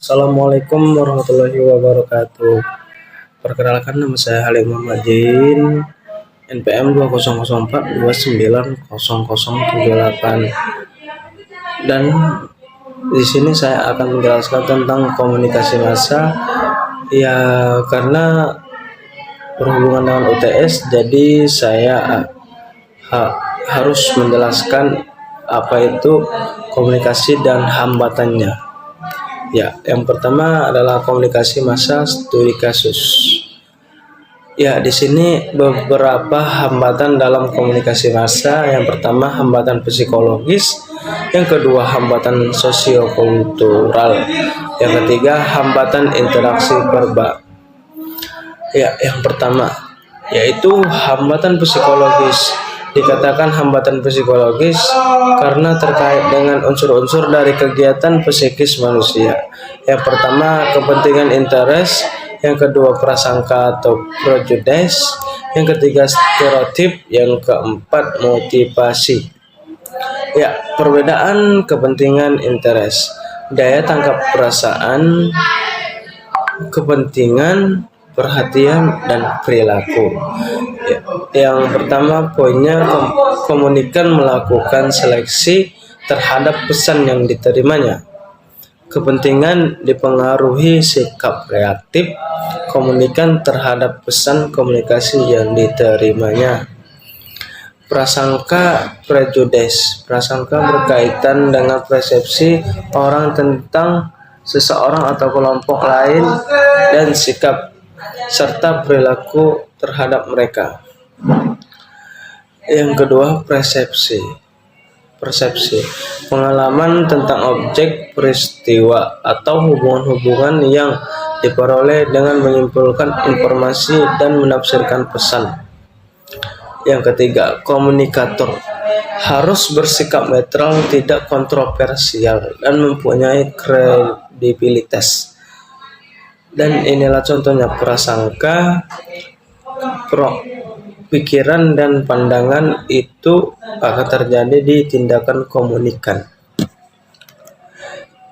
Assalamualaikum warahmatullahi wabarakatuh. Perkenalkan, nama saya Halim Muhammad Jain, NPM 2004290078. Dan di sini saya akan menjelaskan tentang komunikasi massa. Ya, karena berhubungan dengan UTS, jadi saya harus menjelaskan apa itu komunikasi dan hambatannya. Ya, yang pertama adalah komunikasi massa studi kasus. Ya, di sini beberapa hambatan dalam komunikasi massa. Yang pertama, hambatan psikologis. Yang kedua, hambatan sosiokultural. Yang ketiga, hambatan interaksi verbal. Ya, yang pertama yaitu hambatan psikologis. Dikatakan hambatan psikologis karena terkait dengan unsur-unsur dari kegiatan psikis manusia. Yang pertama, kepentingan interest. Yang kedua, prasangka atau prejudice. Yang ketiga, stereotip. Yang keempat, motivasi. Ya, perbedaan kepentingan interest. Daya tangkap perasaan, kepentingan, perhatian, dan perilaku. Yang pertama poinnya, komunikan melakukan seleksi terhadap pesan yang diterimanya. Kepentingan dipengaruhi sikap reaktif komunikan terhadap pesan komunikasi yang diterimanya. Prasangka prejudice. Prasangka berkaitan dengan persepsi orang tentang seseorang atau kelompok lain dan sikap serta perilaku terhadap mereka. Yang kedua, persepsi. Pengalaman tentang objek, peristiwa, atau hubungan-hubungan yang diperoleh dengan menyimpulkan informasi dan menafsirkan pesan. Yang ketiga, komunikator harus bersikap netral, tidak kontroversial, dan mempunyai kredibilitas. Dan inilah contohnya prasangka, pikiran dan pandangan itu akan terjadi di tindakan komunikan.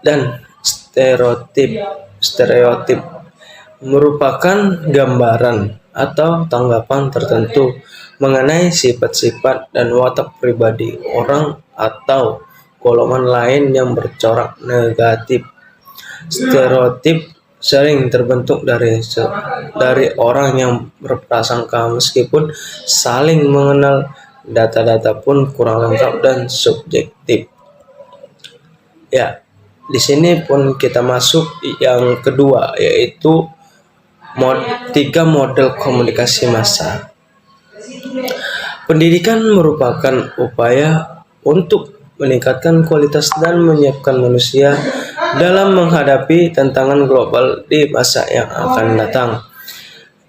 Dan stereotip merupakan gambaran atau tanggapan tertentu mengenai sifat-sifat dan watak pribadi orang atau golongan lain yang bercorak negatif. Stereotip sering terbentuk dari orang yang berprasangka meskipun saling mengenal. Data-data pun kurang lengkap dan subjektif. Ya, di sini pun kita masuk yang kedua, yaitu 3 model komunikasi massa. Pendidikan merupakan upaya untuk meningkatkan kualitas dan menyiapkan manusia dalam menghadapi tantangan global di masa yang akan datang.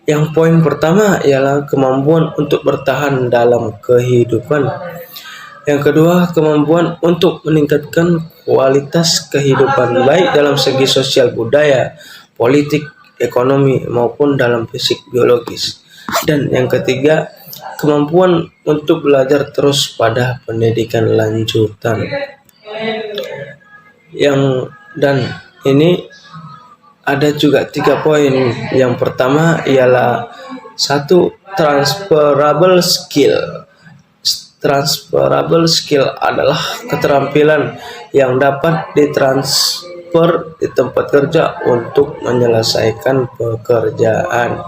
Yang poin pertama ialah kemampuan untuk bertahan dalam kehidupan. Yang kedua, kemampuan untuk meningkatkan kualitas kehidupan baik dalam segi sosial budaya, politik, ekonomi maupun dalam fisik biologis. Dan yang ketiga, kemampuan untuk belajar terus pada pendidikan lanjutan. Dan ini ada juga 3 poin. Yang pertama ialah 1. Transferable skill. Transferable skill adalah keterampilan yang dapat ditransfer di tempat kerja untuk menyelesaikan pekerjaan.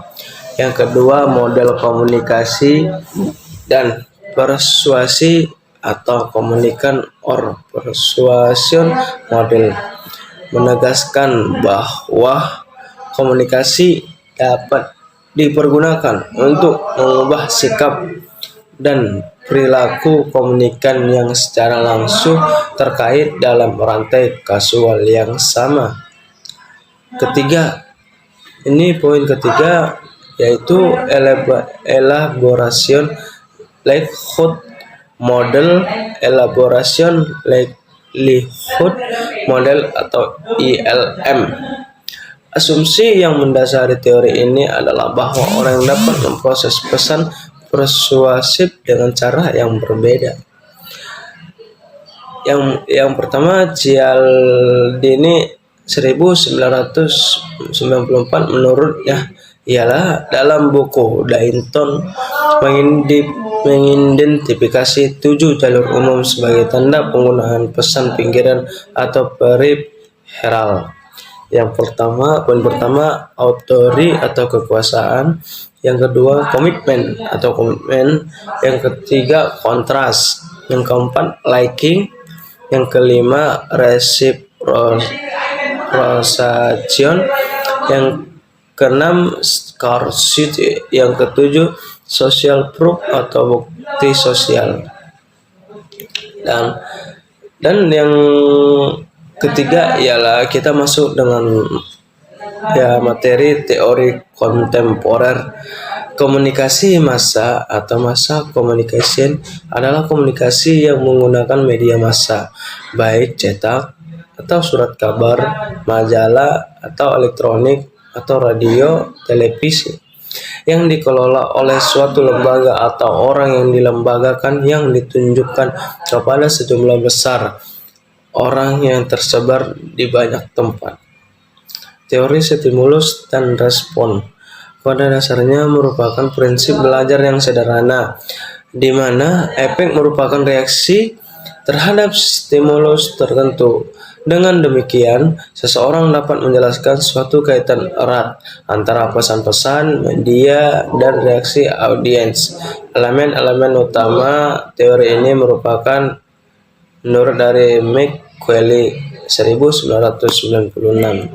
Yang kedua, model komunikasi dan persuasi atau komunikan or persuasion model menegaskan bahwa komunikasi dapat dipergunakan untuk mengubah sikap dan perilaku komunikan yang secara langsung terkait dalam rantai kausal yang sama. Ketiga, ini poin ketiga, yaitu elaboration livelihood model. Livelihood model atau ILM. Asumsi yang mendasari teori ini adalah bahwa orang yang dapat memproses pesan persuasif dengan cara yang berbeda. Yang pertama, Cialdini 1994 menurutnya ialah dalam buku Dainton mengidentifikasi 7 jalur umum sebagai tanda penggunaan pesan pinggiran atau peripheral. Poin pertama authority atau kekuasaan, yang kedua komitmen atau komitmen, yang ketiga kontras, yang keempat liking, yang kelima reciprocation, yang keenam scarcity, yang ketujuh social proof atau bukti sosial, dan yang ketiga ialah kita masuk dengan materi teori kontemporer. Komunikasi massa atau massa communication adalah komunikasi yang menggunakan media massa, baik cetak atau surat kabar, majalah atau elektronik atau radio, televisi, yang dikelola oleh suatu lembaga atau orang yang dilembagakan, yang ditunjukkan kepada sejumlah besar orang yang tersebar di banyak tempat. Teori stimulus dan respon pada dasarnya merupakan prinsip belajar yang sederhana, di mana efek merupakan reaksi terhadap stimulus tertentu. Dengan demikian, seseorang dapat menjelaskan suatu kaitan erat antara pesan-pesan, media, dan reaksi audiens. Elemen-elemen utama teori ini merupakan menurut dari McQueely 1996.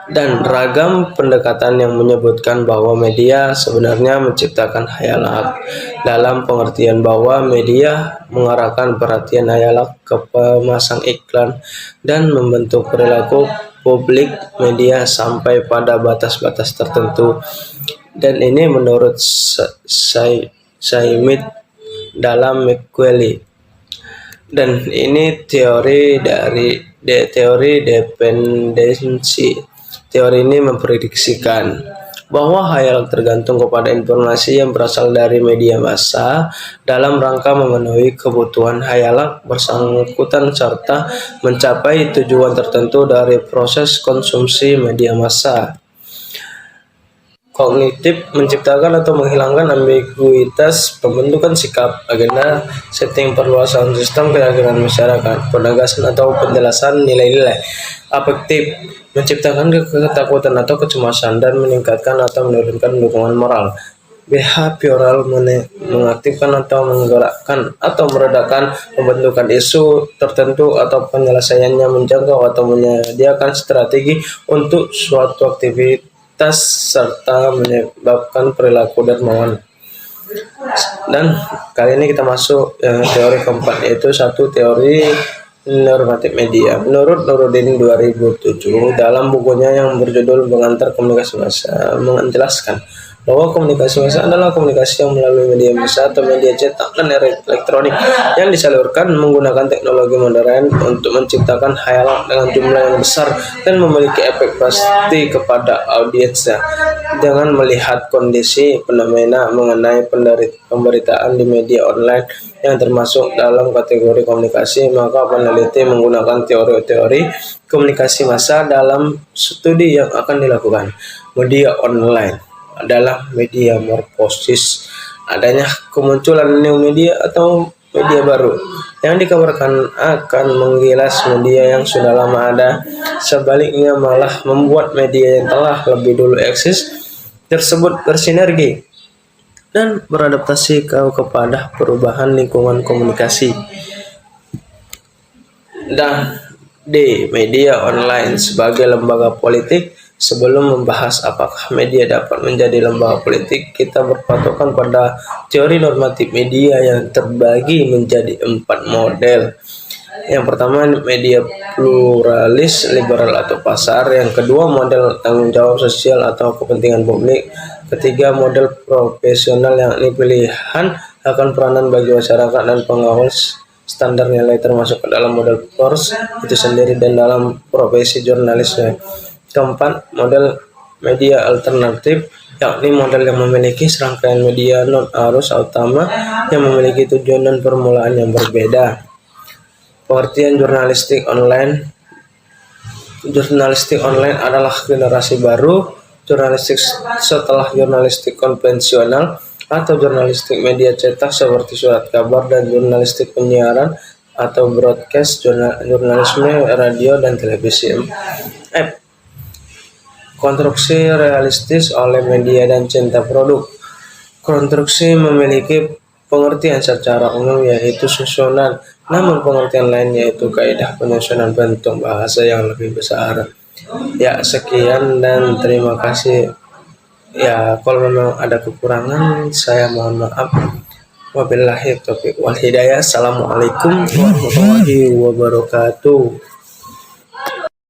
Dan ragam pendekatan yang menyebutkan bahwa media sebenarnya menciptakan hayalak, dalam pengertian bahwa media mengarahkan perhatian hayalak ke pemasang iklan dan membentuk perilaku publik media sampai pada batas-batas tertentu. Dan ini menurut Saimid dalam McQueely. Dan ini teori dependensi. Teori ini memprediksikan bahwa hayalak tergantung kepada informasi yang berasal dari media massa dalam rangka memenuhi kebutuhan hayalak bersangkutan serta mencapai tujuan tertentu dari proses konsumsi media massa. Kognitif menciptakan atau menghilangkan ambiguitas pembentukan sikap, agenda, setting perluasan sistem keyakinan masyarakat, penegasan atau penjelasan nilai-nilai. Afektif menciptakan ketakutan atau kecemasan dan meningkatkan atau menurunkan dukungan moral. Behavioral mengaktifkan atau menggerakkan atau meredakan pembentukan isu tertentu atau penyelesaiannya, menjangkau atau menyediakan strategi untuk suatu aktivitas serta menyebabkan perilaku dermawan. Dan kali ini kita masuk teori keempat, yaitu satu teori normatif media. Menurut Nuruddin 2007 dalam bukunya yang berjudul Pengantar Komunikasi Massa menjelaskan bahwa komunikasi massa adalah komunikasi yang melalui media massa atau media cetak dan elektronik yang disalurkan menggunakan teknologi modern untuk menciptakan hayalak dengan jumlah yang besar dan memiliki efek pasti kepada audiensnya. Dengan melihat kondisi fenomena mengenai pemberitaan di media online yang termasuk dalam kategori komunikasi, maka peneliti menggunakan teori-teori komunikasi massa dalam studi yang akan dilakukan. Media online adalah media morfosis, adanya kemunculan new media atau media baru yang dikabarkan akan menggilas media yang sudah lama ada. Sebaliknya malah membuat media yang telah lebih dulu eksis tersebut bersinergi dan beradaptasi kepada perubahan lingkungan komunikasi. Dan di media online sebagai lembaga politik, sebelum membahas apakah media dapat menjadi lembaga politik, kita berpatokan pada teori normatif media yang terbagi menjadi 4 model. Yang pertama, media pluralis, liberal atau pasar. Yang kedua, model tanggung jawab sosial atau kepentingan publik. Ketiga, model profesional, yakni pilihan akan peranan bagi masyarakat dan pengawal standar nilai termasuk ke dalam model force itu sendiri dan dalam profesi jurnalisme. Keempat, model media alternatif, yakni model yang memiliki serangkaian media non-arus utama yang memiliki tujuan dan permulaan yang berbeda. Pengertian jurnalistik online Jurnalistik online adalah generasi baru jurnalistik setelah jurnalistik konvensional atau jurnalistik media cetak seperti surat kabar dan jurnalistik penyiaran atau broadcast, jurnalisme radio dan televisi. F. Konstruksi realistis oleh media dan cinta produk. Konstruksi memiliki pengertian secara umum yaitu susunan, namun pengertian lain yaitu kaidah penyusunan bentuk bahasa yang lebih besar. Ya, sekian dan terima kasih. Ya, kalau memang ada kekurangan, saya mohon maaf. Wabillahi taufiq wal hidayah. Assalamualaikum warahmatullahi wabarakatuh.